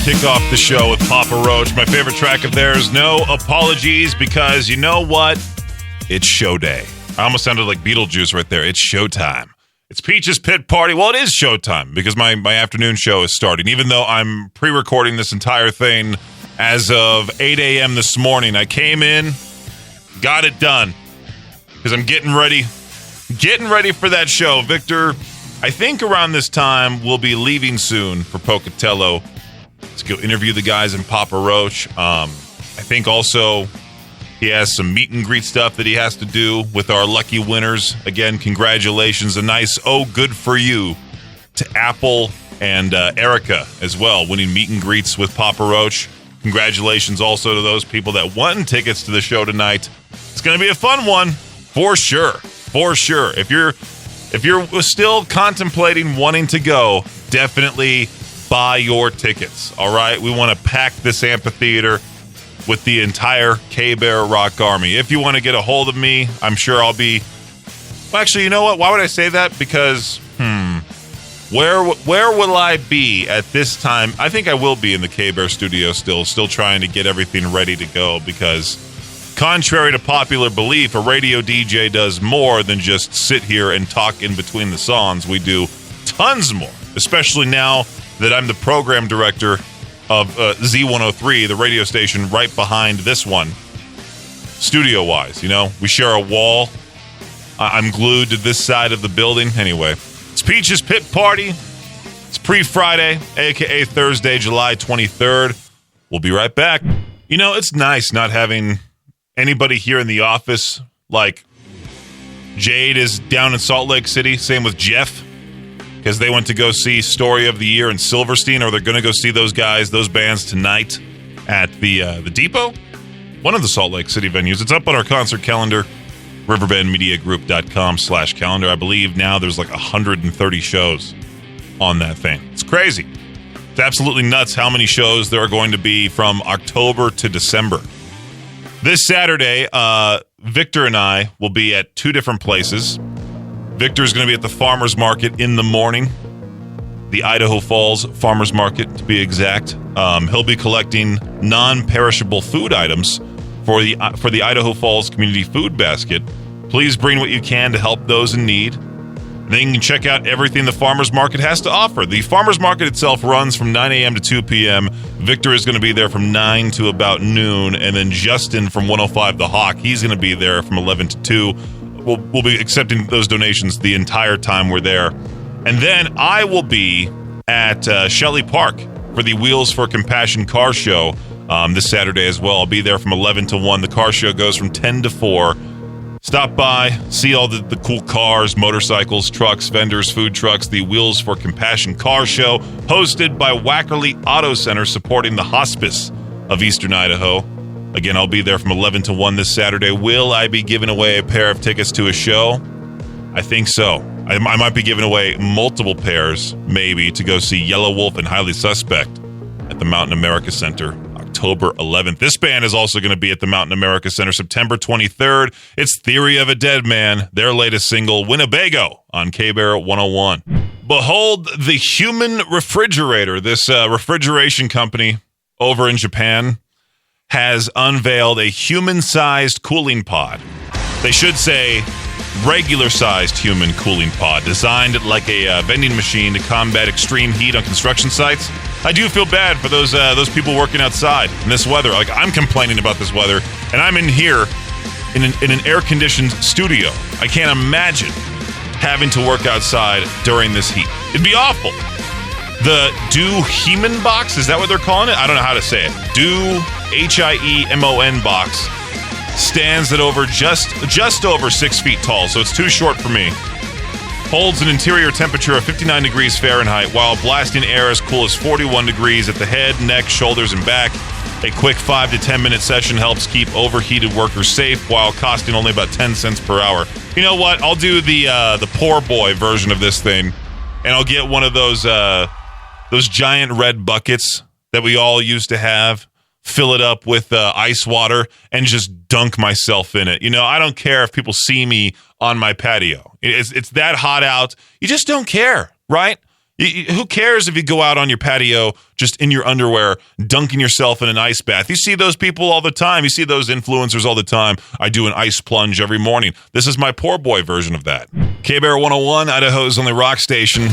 kick off the show with Papa Roach. My favorite track of theirs, No Apologies, because you know what? It's show day. I almost sounded like Beetlejuice right there. It's showtime. It's Peach's Pit Party. Well, it is showtime because my afternoon show is starting. Even though I'm pre-recording this entire thing as of 8 a.m. this morning, I came in, got it done because I'm getting ready for that show. Victor, I think around this time we'll be leaving soon for Pocatello to go interview the guys in Papa Roach. I think also he has some meet and greet stuff that he has to do with our lucky winners. Again, congratulations. A nice good for you to Apple and Erica as well, winning meet and greets with Papa Roach. Congratulations also to those people that won tickets to the show tonight. It's going to be a fun one for sure. For sure. If you're still contemplating wanting to go, definitely buy your tickets. All right? We want to pack this amphitheater with the entire KBEAR Rock Army. If you want to get a hold of me, I'm sure I'll be... Well, actually, you know what? Why would I say that? Because, where will I be at this time? I think I will be in the KBEAR studio still trying to get everything ready to go because, contrary to popular belief, a radio DJ does more than just sit here and talk in between the songs. We do tons more, especially now that I'm the program director of Z103, the radio station right behind this one, studio-wise. You know, we share a wall. I'm glued to this side of the building. Anyway, it's Peach's Pit Party. It's pre-Friday, a.k.a. Thursday, July 23rd. We'll be right back. You know, it's nice not having anybody here in the office. Like, Jade is down in Salt Lake City. Same with Jeff, because they went to go see Story of the Year in Silverstein, or they're going to go see those bands tonight at the Depot, one of the Salt Lake City venues. It's up on our concert calendar, riverbendmediagroup.com/calendar. I believe now there's like 130 shows on that thing. It's crazy. It's absolutely nuts how many shows there are going to be from October to December. This Saturday, Victor and I will be at two different places. Victor's going to be at the Farmers Market in the morning, the Idaho Falls Farmers Market to be exact. He'll be collecting non-perishable food items for the Idaho Falls Community Food Basket. Please bring what you can to help those in need. Then you can check out everything the Farmers Market has to offer. The Farmers Market itself runs from 9 a.m. to 2 p.m. Victor is going to be there from 9 to about noon, and then Justin from 105 The Hawk, he's going to be there from 11 to 2. We'll be accepting those donations the entire time we're there. And then I will be at Shelley Park for the Wheels for Compassion car show this Saturday as well. I'll be there from 11 to 1. The car show goes from 10 to 4. Stop by, see all the cool cars, motorcycles, trucks, vendors, food trucks. The Wheels for Compassion car show, hosted by Wackerly Auto Center, supporting the hospice of Eastern Idaho. Again, I'll be there from 11 to 1 this Saturday. Will I be giving away a pair of tickets to a show? I think so. I might be giving away multiple pairs, maybe, to go see Yellow Wolf and Highly Suspect at the Mountain America Center, October 11th. This band is also going to be at the Mountain America Center September 23rd. It's Theory of a Dead Man, their latest single, Winnebago, on KBEAR 101. Behold the Human Refrigerator. This refrigeration company over in Japan has unveiled a human-sized cooling pod. They should say regular-sized human cooling pod, designed like a vending machine to combat extreme heat on construction sites. I do feel bad for those people working outside in this weather. Like, I'm complaining about this weather, and I'm in here in an air-conditioned studio. I can't imagine having to work outside during this heat. It'd be awful. The Do Hiemen box, is that what they're calling it? I don't know how to say it. Do HIEMON box stands at over just over 6 feet tall, so it's too short for me. Holds an interior temperature of 59 degrees Fahrenheit while blasting air as cool as 41 degrees at the head, neck, shoulders, and back. A quick 5 to 10 minute session helps keep overheated workers safe while costing only about 10 cents per hour. You know what? I'll do the poor boy version of this thing, and I'll get one of those giant red buckets that we all used to have, fill it up with ice water, and just dunk myself in it. You know, I don't care if people see me on my patio. It's that hot out. You just don't care, right? Who cares if you go out on your patio just in your underwear, dunking yourself in an ice bath? You see those people all the time. You see those influencers all the time. I do an ice plunge every morning. This is my poor boy version of that. KBEAR 101, Idaho's only rock station.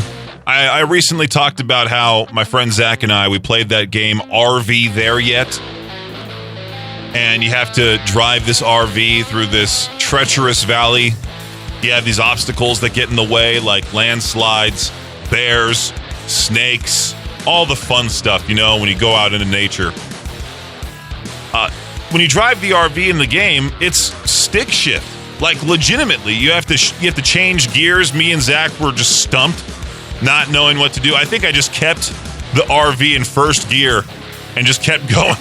I recently talked about how my friend Zach and we played that game RV There Yet? And you have to drive this RV through this treacherous valley. You have these obstacles that get in the way, like landslides, bears, snakes, all the fun stuff, when you go out into nature. When you drive the RV in the game, it's stick shift. Like, legitimately, you have to change gears. Me and Zach were just stumped, not knowing what to do. I think I just kept the RV in first gear and just kept going.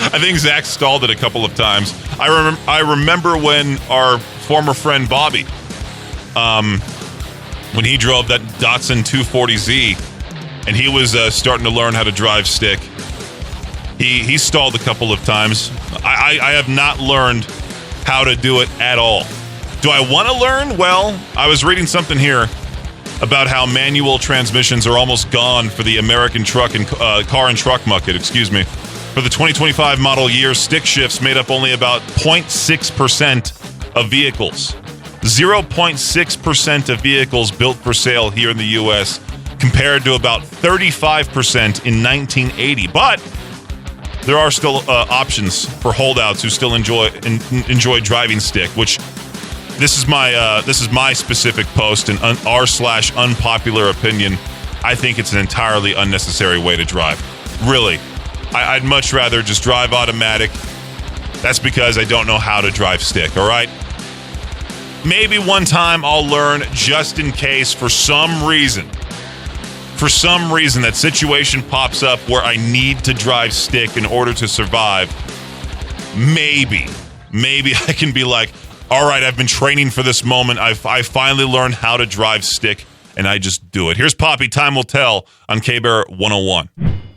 I think Zach stalled it a couple of times. I remember when our former friend Bobby, when he drove that Datsun 240Z, and he was starting to learn how to drive stick, he stalled a couple of times. I have not learned how to do it at all. Do I want to learn? Well, I was reading something here about how manual transmissions are almost gone for the American truck and car and truck market. For the 2025 model year, stick shifts made up only about 0.6% of vehicles. 0.6% of vehicles built for sale here in the U.S. compared to about 35% in 1980. But there are still options for holdouts who still enjoy driving stick. Which this is my specific post and r/unpopular opinion. I think it's an entirely unnecessary way to drive. Really. I'd much rather just drive automatic. That's because I don't know how to drive stick, all right? Maybe one time I'll learn just in case for some reason that situation pops up where I need to drive stick in order to survive. Maybe I can be like, all right, I've been training for this moment. I finally learned how to drive stick, and I just do it. Here's Poppy, Time Will Tell on KBEAR 101.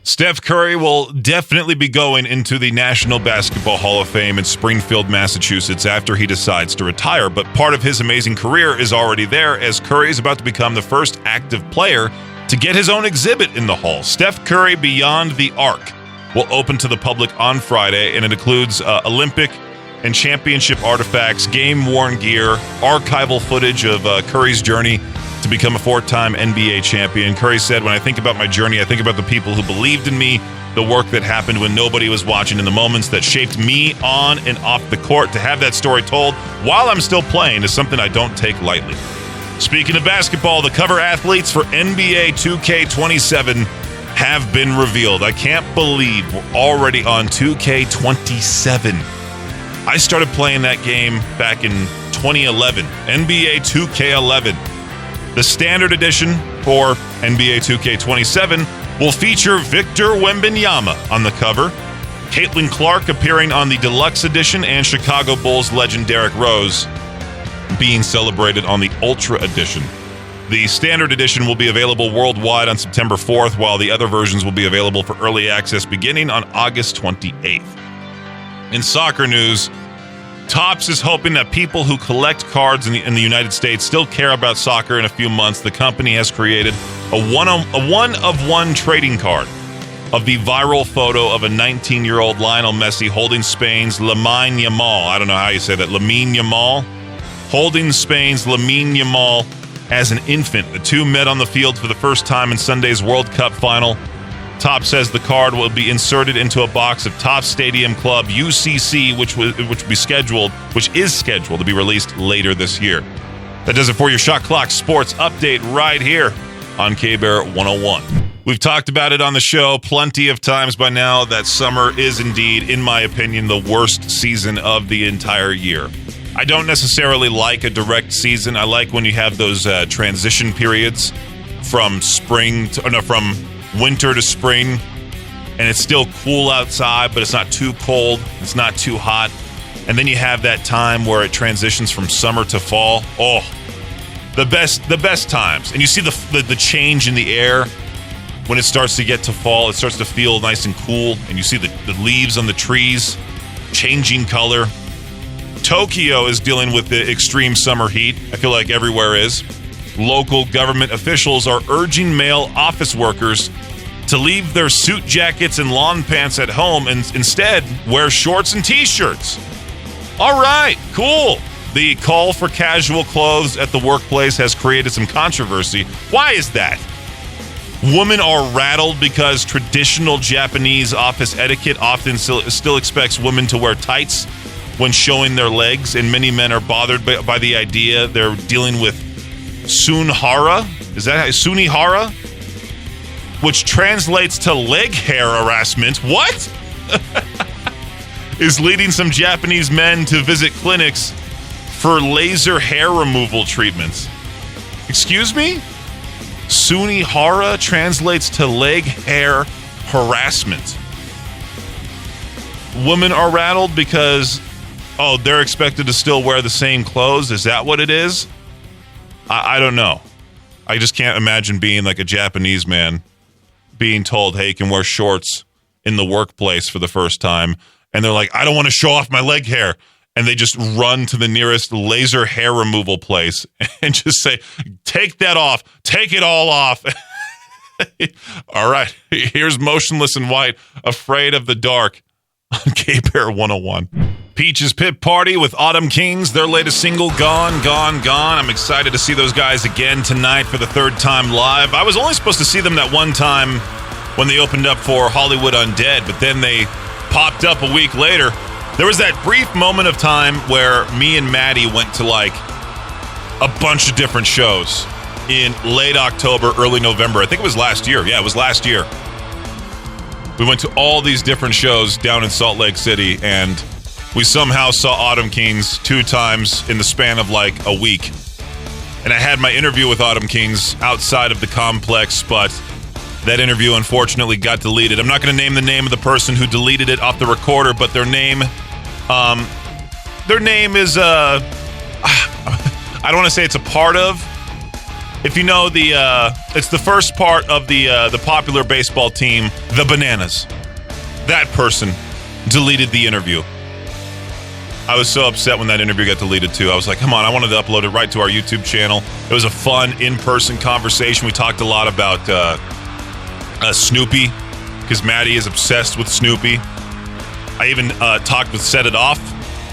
Steph Curry will definitely be going into the National Basketball Hall of Fame in Springfield, Massachusetts after he decides to retire, but part of his amazing career is already there as Curry is about to become the first active player to get his own exhibit in the hall. Steph Curry Beyond the Arc will open to the public on Friday, and it includes Olympic and championship artifacts, game-worn gear, archival footage of Curry's journey to become a four-time NBA champion. Curry said, when I think about my journey, I think about the people who believed in me, the work that happened when nobody was watching, and the moments that shaped me on and off the court. To have that story told while I'm still playing is something I don't take lightly. Speaking of basketball, the cover athletes for NBA 2K27 have been revealed. I can't believe we're already on 2K27. I started playing that game back in 2011, NBA 2K11. The standard edition for NBA 2K27 will feature Victor Wembanyama on the cover, Caitlin Clark appearing on the deluxe edition, and Chicago Bulls legend Derrick Rose being celebrated on the Ultra edition. The standard edition will be available worldwide on September 4th, while the other versions will be available for early access beginning on August 28th. In soccer news, Topps is hoping that people who collect cards in the United States still care about soccer in a few months. The company has created a one-of-one trading card of the viral photo of a 19-year-old Lionel Messi holding Spain's Lamine Yamal. I don't know how you say that. Lamine Yamal? Holding Spain's Lamine Yamal as an infant. The two met on the field for the first time in Sunday's World Cup final. Topps says the card will be inserted into a box of Topps Stadium Club UCC, which is scheduled to be released later this year. That does it for your Shot Clock Sports Update right here on KBEAR 101. We've talked about it on the show plenty of times by now that summer is indeed, in my opinion, the worst season of the entire year. I don't necessarily like a direct season. I like when you have those transition periods from winter to spring, and it's still cool outside, but it's not too cold, it's not too hot. And then you have that time where it transitions from summer to fall. Oh, the best times. And you see the change in the air when it starts to get to fall. It starts to feel nice and cool, and you see the leaves on the trees changing color. Tokyo is dealing with the extreme summer heat. I feel like everywhere is. Local government officials are urging male office workers to leave their suit jackets and lawn pants at home and instead wear shorts and t-shirts. All right, cool. The call for casual clothes at the workplace has created some controversy. Why is that? Women are rattled because traditional Japanese office etiquette often still expects women to wear tights when showing their legs, and many men are bothered by the idea they're dealing with sunhara. Is that sunihara? Which translates to leg hair harassment. What? Is leading some Japanese men to visit clinics for laser hair removal treatments. Excuse me? Sunihara translates to leg hair harassment. Women are rattled because, they're expected to still wear the same clothes. Is that what it is? I don't know. I just can't imagine being like a Japanese man being told, hey, you can wear shorts in the workplace for the first time. And they're like, I don't want to show off my leg hair. And they just run to the nearest laser hair removal place and just say, take that off. Take it all off. All right. Here's Motionless in White, Afraid of the Dark on KBEAR 101. Peaches Pit Party with Autumn Kings, their latest single, Gone, Gone, Gone. I'm excited to see those guys again tonight for the third time live. I was only supposed to see them that one time when they opened up for Hollywood Undead, but then they popped up a week later. There was that brief moment of time where me and Maddie went to like a bunch of different shows in late October, early November. I think it was last year. Yeah, it was last year. We went to all these different shows down in Salt Lake City, and we somehow saw Autumn Kings 2 times in the span of like a week. And I had my interview with Autumn Kings outside of the complex, but that interview unfortunately got deleted. I'm not going to name the name of the person who deleted it off the recorder, but their name is, I don't want to say it's a part of. If you know it's the first part of the popular baseball team, the Bananas. That person deleted the interview. I was so upset when that interview got deleted too. I was like, come on, I wanted to upload it right to our YouTube channel. It was a fun in-person conversation. We talked a lot about Snoopy, because Maddie is obsessed with Snoopy. I even talked with Set It Off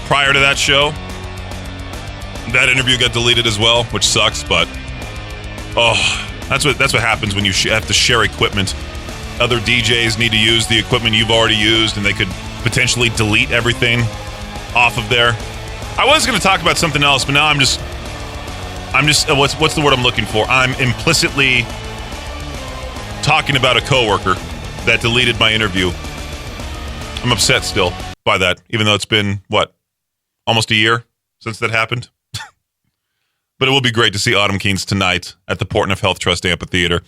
prior to that show. That interview got deleted as well, which sucks, but that's what happens when you have to share equipment. Other DJs need to use the equipment you've already used, and they could potentially delete everything off of there. I was going to talk about something else, but now I'm just what's the word I'm looking for? I'm implicitly talking about a coworker that deleted my interview. I'm upset still by that, even though it's been, almost a year since that happened. But it will be great to see Autumn Kings tonight at the Portneuf Health Trust Amphitheater.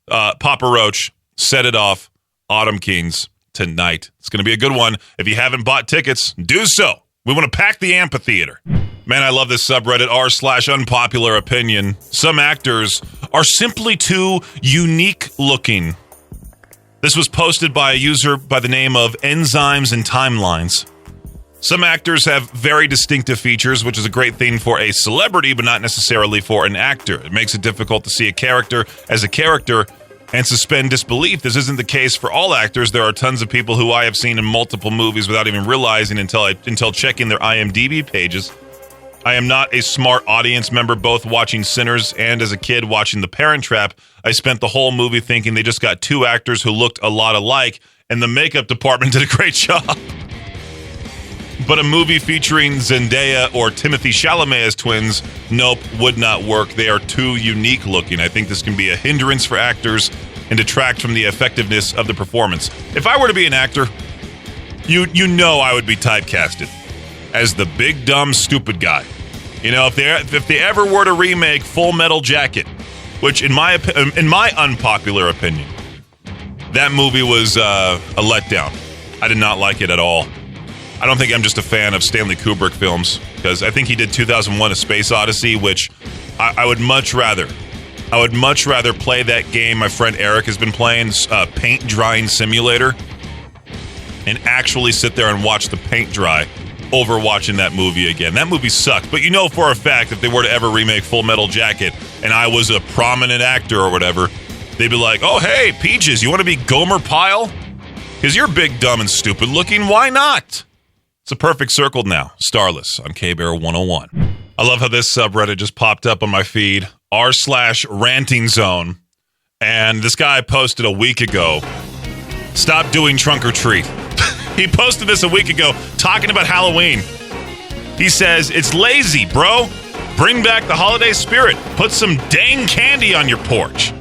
Papa Roach, Set It Off, Autumn Kings tonight. It's going to be a good one. If you haven't bought tickets, do so. We want to pack the amphitheater. Man, I love this subreddit, r/unpopular opinion. Some actors are simply too unique looking. This was posted by a user by the name of Enzymes and Timelines. Some actors have very distinctive features, which is a great thing for a celebrity, but not necessarily for an actor. It makes it difficult to see a character as a character and suspend disbelief. This isn't the case for all actors. There are tons of people who I have seen in multiple movies without even realizing until checking their IMDb pages. I am not a smart audience member, both watching Sinners and as a kid watching The Parent Trap. I spent the whole movie thinking they just got 2 actors who looked a lot alike, and the makeup department did a great job. But a movie featuring Zendaya or Timothée Chalamet as twins, nope, would not work. They are too unique looking. I think this can be a hindrance for actors and detract from the effectiveness of the performance. If I were to be an actor, you know I would be typecasted as the big, dumb, stupid guy. You know, if they ever were to remake Full Metal Jacket, which in my unpopular opinion, that movie was a letdown. I did not like it at all. I don't think I'm just a fan of Stanley Kubrick films, because I think he did 2001: A Space Odyssey, which I would much rather play that game my friend Eric has been playing, Paint Drying Simulator, and actually sit there and watch the paint dry over watching that movie again. That movie sucked. But you know for a fact if they were to ever remake Full Metal Jacket and I was a prominent actor or whatever, they'd be like, oh, hey, Peaches, you want to be Gomer Pyle? Because you're big, dumb, and stupid looking. Why not? It's a perfect circle now. Starless on KBEAR 101. I love how this subreddit just popped up on my feed. r/ranting zone. And this guy posted a week ago, stop doing trunk or treat. He posted this a week ago talking about Halloween. He says, it's lazy, bro. Bring back the holiday spirit. Put some dang candy on your porch.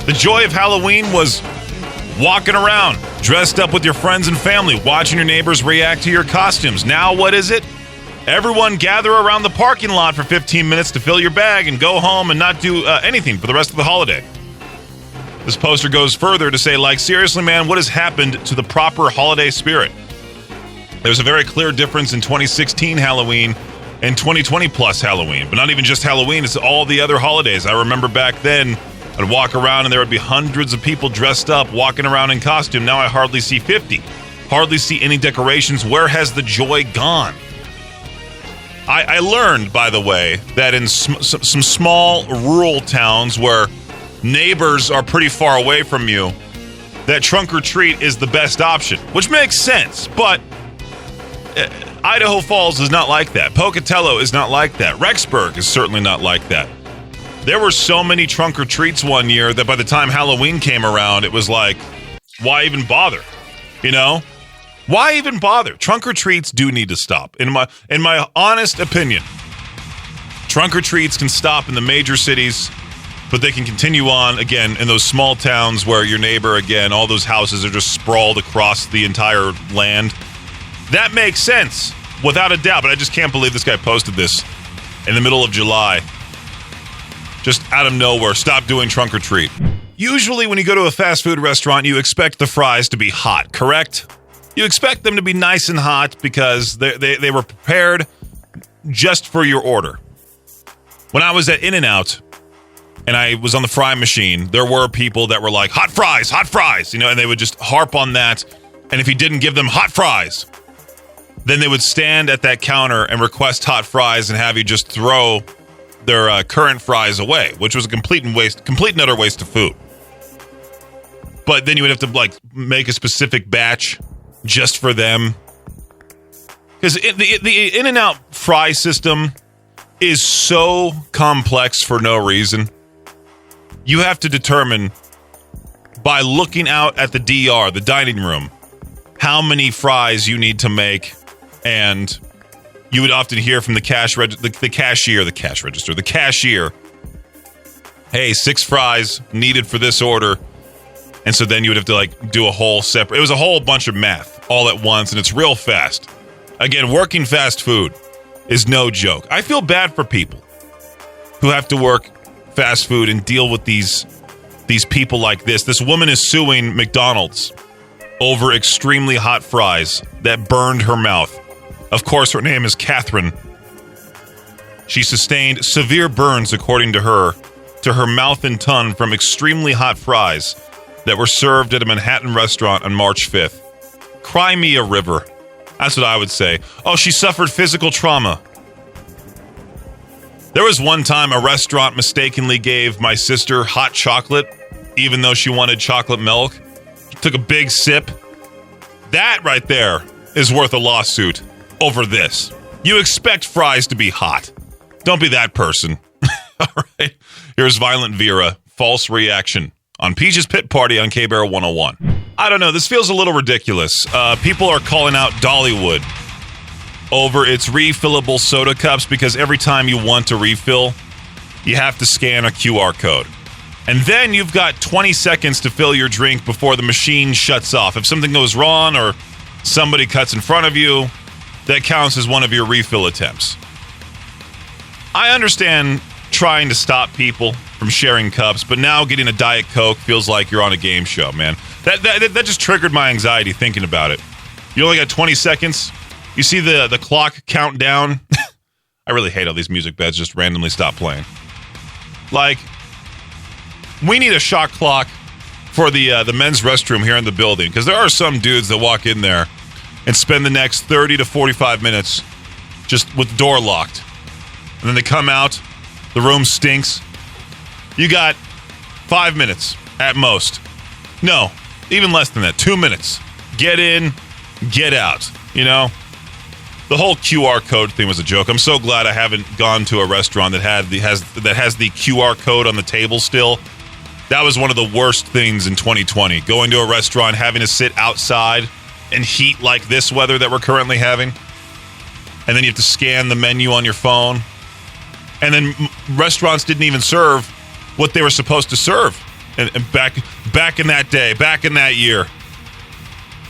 The joy of Halloween was walking around, dressed up with your friends and family, watching your neighbors react to your costumes. Now what is it? Everyone gather around the parking lot for 15 minutes to fill your bag and go home and not do anything for the rest of the holiday. This poster goes further to say, like, seriously, man, what has happened to the proper holiday spirit? There's a very clear difference in 2016 Halloween and 2020 plus Halloween. But not even just Halloween, it's all the other holidays. I remember back then, I'd walk around and there would be hundreds of people dressed up, walking around in costume. Now I hardly see 50. Hardly see any decorations. Where has the joy gone? I learned, by the way, that in some small rural towns where neighbors are pretty far away from you, that trunk or treat is the best option, which makes sense. But Idaho Falls is not like that. Pocatello is not like that. Rexburg is certainly not like that. There were so many trunk or treats one year that by the time Halloween came around, it was like, why even bother? You know? Why even bother? Trunk or treats do need to stop. In my honest opinion, trunk or treats can stop in the major cities, but they can continue on, again, in those small towns where your neighbor, again, all those houses are just sprawled across the entire land. That makes sense, without a doubt, but I just can't believe this guy posted this in the middle of July. Just out of nowhere, stop doing trunk or treat. Usually when you go to a fast food restaurant, you expect the fries to be hot, correct? You expect them to be nice and hot because they were prepared just for your order. When I was at In-N-Out and I was on the fry machine, there were people that were like, hot fries, you know, and they would just harp on that. And if he didn't give them hot fries, then they would stand at that counter and request hot fries and have you just throw their current fries away, which was a complete and utter waste of food. But then you would have to like make a specific batch just for them. Because the In-N-Out fry system is so complex for no reason. You have to determine by looking out at the DR, the dining room, how many fries you need to make. And you would often hear from the cashier, hey, 6 fries needed for this order. And so then you would have to like do a whole separate, it was a whole bunch of math all at once, and it's real fast. Again, working fast food is no joke. I feel bad for people who have to work fast food and deal with these people like this. This woman is suing McDonald's over extremely hot fries that burned her mouth. Of course, her name is Catherine. She sustained severe burns, according to her mouth and tongue from extremely hot fries that were served at a Manhattan restaurant on March 5th. Cry me a river. That's what I would say. Oh, she suffered physical trauma. There was one time a restaurant mistakenly gave my sister hot chocolate, even though she wanted chocolate milk. She took a big sip. That right there is worth a lawsuit over this. You expect fries to be hot. Don't be that person. All right. Here's Violent Vera, False Reaction, on Peach's Pit Party on KBEAR 101. I don't know. This feels a little ridiculous. People are calling out Dollywood over its refillable soda cups because every time you want to refill, you have to scan a QR code. And then you've got 20 seconds to fill your drink before the machine shuts off. If something goes wrong or somebody cuts in front of you, that counts as one of your refill attempts. I understand trying to stop people from sharing cups, but now getting a Diet Coke feels like you're on a game show, man. That just triggered my anxiety thinking about it. You only got 20 seconds. You see the clock count down. I really hate how these music beds just randomly stop playing. Like, we need a shot clock for the men's restroom here in the building, because there are some dudes that walk in there and spend the next 30 to 45 minutes just with the door locked. And then they come out, the room stinks. You got 5 minutes at most. No, even less than that, 2 minutes. Get in, get out, you know? The whole QR code thing was a joke. I'm so glad I haven't gone to a restaurant that has the QR code on the table still. That was one of the worst things in 2020. Going to a restaurant, having to sit outside in heat like this weather that we're currently having. And then you have to scan the menu on your phone. And then restaurants didn't even serve what they were supposed to serve. And back in that day, back in that year,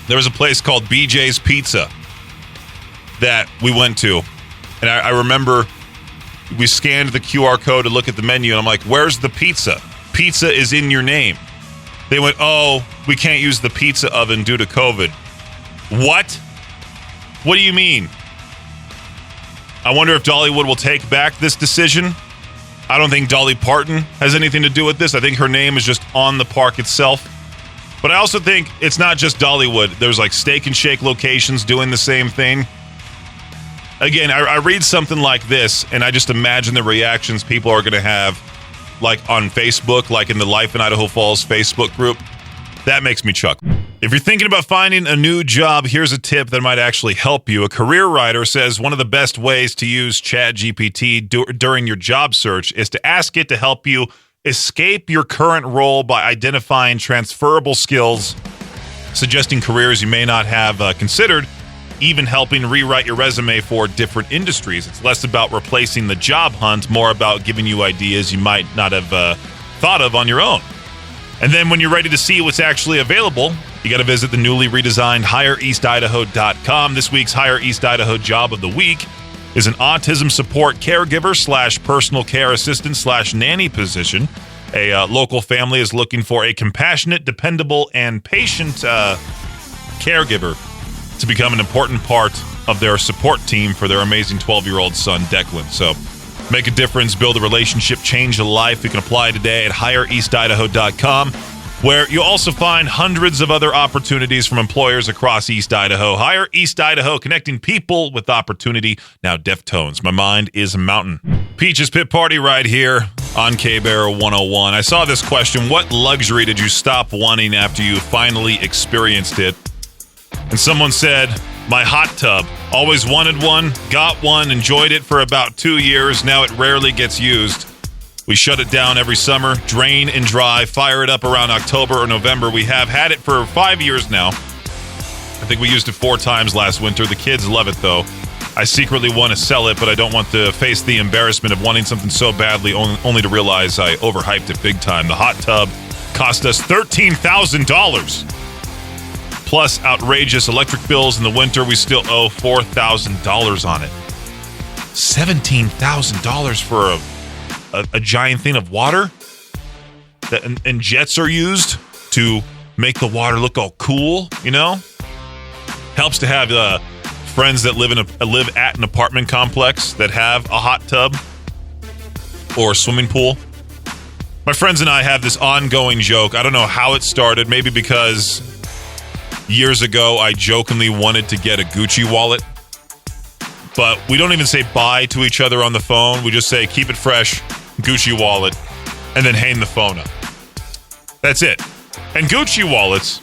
there was a place called BJ's Pizza that we went to. And I remember we scanned the QR code to look at the menu, and I'm like, where's the pizza? Pizza is in your name. They went, oh, we can't use the pizza oven due to COVID. What? What do you mean? I wonder if Dollywood will take back this decision. I don't think Dolly Parton has anything to do with this. I think her name is just on the park itself. But I also think it's not just Dollywood. There's like Steak and Shake locations doing the same thing. Again, I read something like this, and I just imagine the reactions people are going to have, like on Facebook, like in the Life in Idaho Falls Facebook group. That makes me chuckle. If you're thinking about finding a new job, here's a tip that might actually help you. A career writer says one of the best ways to use ChatGPT during your job search is to ask it to help you escape your current role by identifying transferable skills, suggesting careers you may not have considered, even helping rewrite your resume for different industries. It's less about replacing the job hunt, more about giving you ideas you might not have thought of on your own. And then when you're ready to see what's actually available, you got to visit the newly redesigned HireEastIdaho.com. This week's Hire East Idaho Job of the Week is an autism support caregiver / personal care assistant / nanny position. A local family is looking for a compassionate, dependable, and patient caregiver to become an important part of their support team for their amazing 12-year-old son, Declan. So make a difference, build a relationship, change a life. You can apply today at HireEastIdaho.com, where you'll also find hundreds of other opportunities from employers across East Idaho. Hire East Idaho, connecting people with opportunity. Now Deftones, My Mind is a Mountain. Peaches Pit Party right here on KBEAR 101. I saw this question: what luxury did you stop wanting after you finally experienced it? And someone said, my hot tub. Always wanted one, got one, enjoyed it for about 2 years. Now it rarely gets used. We shut it down every summer, drain and dry, fire it up around October or November. We have had it for 5 years now. I think we used it 4 times last winter. The kids love it, though. I secretly want to sell it, but I don't want to face the embarrassment of wanting something so badly, only to realize I overhyped it big time. The hot tub cost us $13,000. Plus outrageous electric bills in the winter. We still owe $4,000 on it. $17,000 for a giant thing of water? And jets are used to make the water look all cool, you know? Helps to have friends that live at an apartment complex that have a hot tub or a swimming pool. My friends and I have this ongoing joke. I don't know how it started. Maybe because years ago I jokingly wanted to get a Gucci wallet. But we don't even say bye to each other on the phone. We just say, keep it fresh, Gucci wallet, and then hang the phone up. That's it. And Gucci wallets,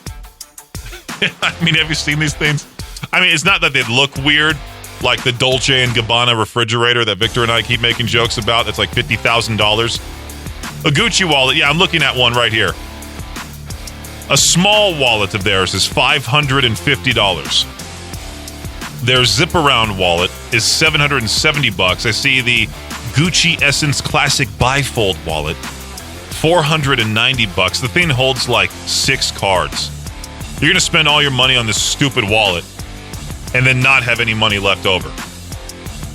I mean, have you seen these things? I mean, it's not that they look weird, like the Dolce & Gabbana refrigerator that Victor and I keep making jokes about. That's like $50,000. A Gucci wallet, yeah, I'm looking at one right here. A small wallet of theirs is $550. Their zip-around wallet is $770. I see the Gucci Essence Classic Bifold wallet, $490. The thing holds like 6 cards. You're going to spend all your money on this stupid wallet and then not have any money left over.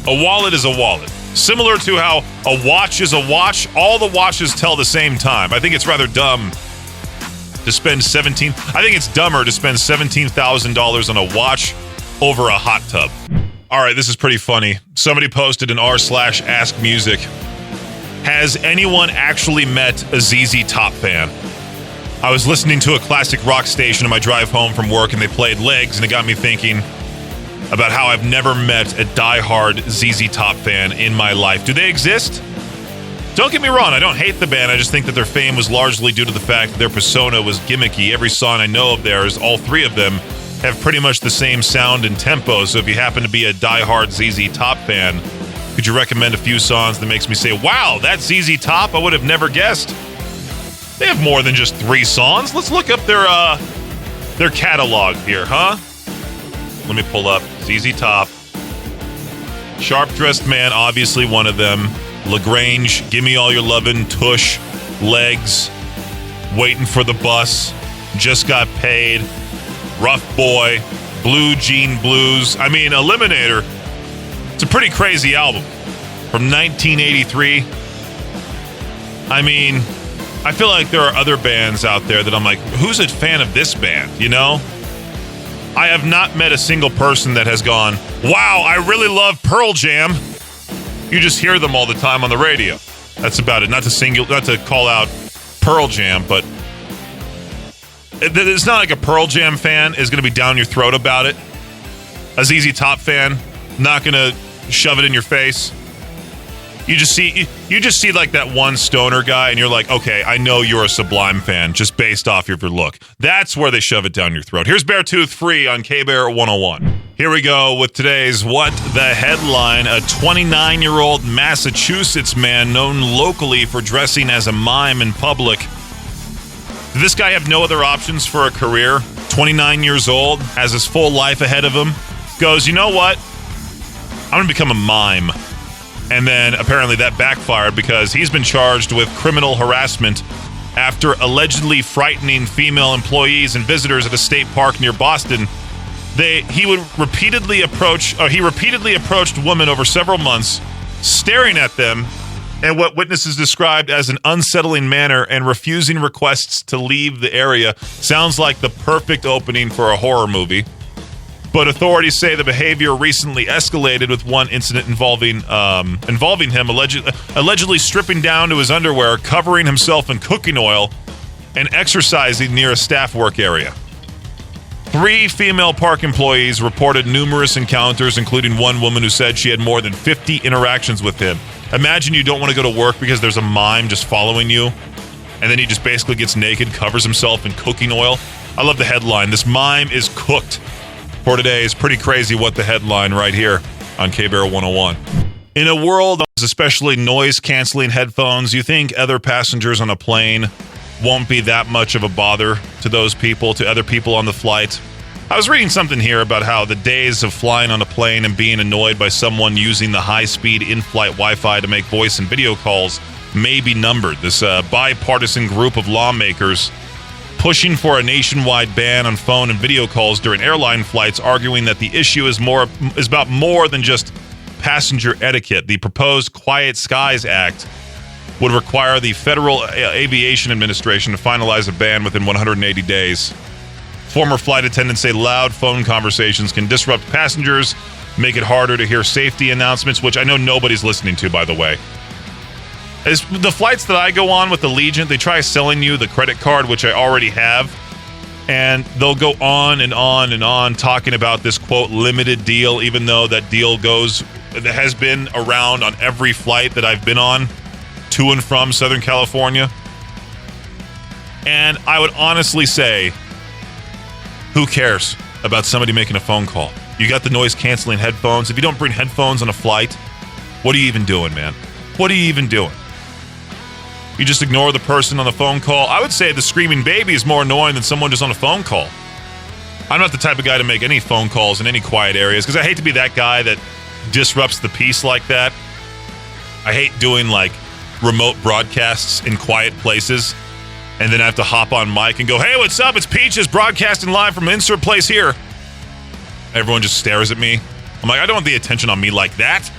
A wallet is a wallet. Similar to how a watch is a watch, all the watches tell the same time. I think it's rather dumb to spend I think it's dumber to spend $17,000 on a watch over a hot tub. All right, this is pretty funny. Somebody posted an r/ask music. Has anyone actually met a ZZ Top fan? I was listening to a classic rock station on my drive home from work, and they played Legs, and it got me thinking, about how I've never met a diehard ZZ Top fan in my life. Do they exist? Don't get me wrong, I don't hate the band. I just think that their fame was largely due to the fact that their persona was gimmicky. Every song I know of theirs, all three of them, have pretty much the same sound and tempo. So if you happen to be a diehard ZZ Top fan, could you recommend a few songs that makes me say, wow, that's ZZ Top? I would have never guessed. They have more than just 3 songs. Let's look up their catalog here, huh? Let me pull up ZZ Top. Sharp Dressed Man, obviously one of them. LaGrange, Gimme All Your Lovin', Tush, Legs, Waiting for the Bus, Just Got Paid, Rough Boy, Blue Jean Blues. I mean, Eliminator. It's a pretty crazy album from 1983. I mean, I feel like there are other bands out there that I'm like, who's a fan of this band, you know? I have not met a single person that has gone, wow, I really love Pearl Jam. You just hear them all the time on the radio. That's about it. Not to call out Pearl Jam, but it's not like a Pearl Jam fan is going to be down your throat about it. A ZZ Top fan, not going to shove it in your face. You just see like that one stoner guy, and you're like, okay, I know you're a Sublime fan just based off of your look. That's where they shove it down your throat. Here's Beartooth Free on KBEAR 101. Here we go with today's What the Headline. A 29-year-old Massachusetts man known locally for dressing as a mime in public. Did this guy have no other options for a career? 29 years old, has his full life ahead of him. Goes, you know what? I'm going to become a mime. And then apparently that backfired because he's been charged with criminal harassment after allegedly frightening female employees and visitors at a state park near Boston. He repeatedly approached women over several months, staring at them in what witnesses described as an unsettling manner and refusing requests to leave the area. Sounds like the perfect opening for a horror movie. But authorities say the behavior recently escalated with one incident involving him allegedly stripping down to his underwear, covering himself in cooking oil, and exercising near a staff work area. 3 female park employees reported numerous encounters, including one woman who said she had more than 50 interactions with him. Imagine you don't want to go to work because there's a mime just following you, and then he just basically gets naked, covers himself in cooking oil. I love the headline. This mime is cooked. For today is pretty crazy. What the Headline right here on KBEAR 101. In a world of especially noise-canceling headphones, you think other passengers on a plane won't be that much of a bother to other people on the flight. I was reading something here about how the days of flying on a plane and being annoyed by someone using the high-speed in-flight Wi-Fi to make voice and video calls may be numbered. This bipartisan group of lawmakers pushing for a nationwide ban on phone and video calls during airline flights, arguing that the issue is about more than just passenger etiquette. The proposed Quiet Skies Act would require the Federal Aviation Administration to finalize a ban within 180 days. Former flight attendants say loud phone conversations can disrupt passengers, make it harder to hear safety announcements, which I know nobody's listening to, by the way. As the flights that I go on with Allegiant, they try selling you the credit card, which I already have, and they'll go on and on and on talking about this, quote, limited deal, even though that deal has been around on every flight that I've been on to and from Southern California. And I would honestly say, who cares about somebody making a phone call? You got the noise-canceling headphones. If you don't bring headphones on a flight, what are you even doing, man? What are you even doing? You just ignore the person on the phone call. I would say the screaming baby is more annoying than someone just on a phone call. I'm not the type of guy to make any phone calls in any quiet areas because I hate to be that guy that disrupts the peace like that. I hate doing like remote broadcasts in quiet places and then I have to hop on mic and go, hey, what's up? It's Peaches broadcasting live from insert place here. Everyone just stares at me. I'm like, I don't want the attention on me like that.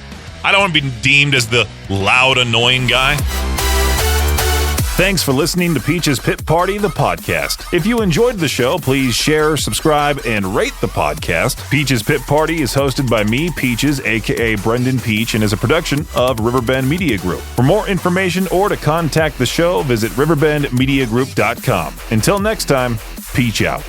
I don't want to be deemed as the loud, annoying guy. Thanks for listening to Peach's Pit Party, the podcast. If you enjoyed the show, please share, subscribe, and rate the podcast. Peach's Pit Party is hosted by me, Peaches, a.k.a. Brendan Peach, and is a production of Riverbend Media Group. For more information or to contact the show, visit riverbendmediagroup.com. Until next time, Peach out.